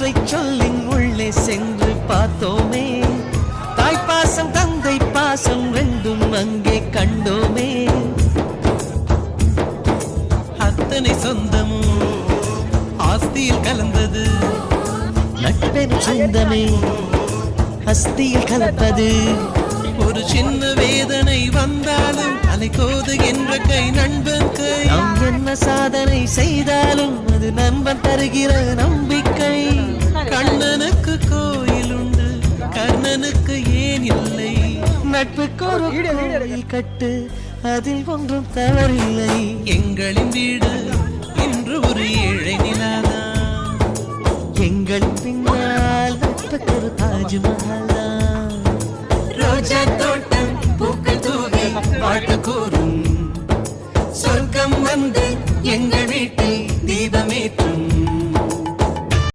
ஒற்றை சொல்லின் உள்ளே சென்று பார்த்தோமே, தாய்ப்பாசம் தந்தை பாசம் ரெண்டும் அங்கே கண்டோமே. அத்தனை சொந்தமும் ஆஸ்தியில் கலந்தது, நட்பெனும் சொந்தமே அஸ்தியில் கலப்பது. ஒரு சின்ன வேதனை வந்தாலும் அலைக்கோது என்ற கை நண்பன் கை. நாம் என்ன சாதனை செய்தாலும் அது நண்பன் தருகிற நம்பிக்கை. கண்ணனுக்கு கோயில் உண்டு, கர்ணனுக்கு ஏன் இல்லை? நட்புக்கு ஒரு கோயில் கட்டு, அதில் ஒன்றும் தவறில்லை. எங்களின் வீடு இன்று ஒரு ஏழை நிலாதான், எங்களின் பின்னால் நட்புக்கு ஒரு தாஜ்மஹாலா. ரோஜா தோட்டம் பூக்கள் தூவி வாழ்க்கை கூறும், சொர்க்கம் வந்து எங்கள்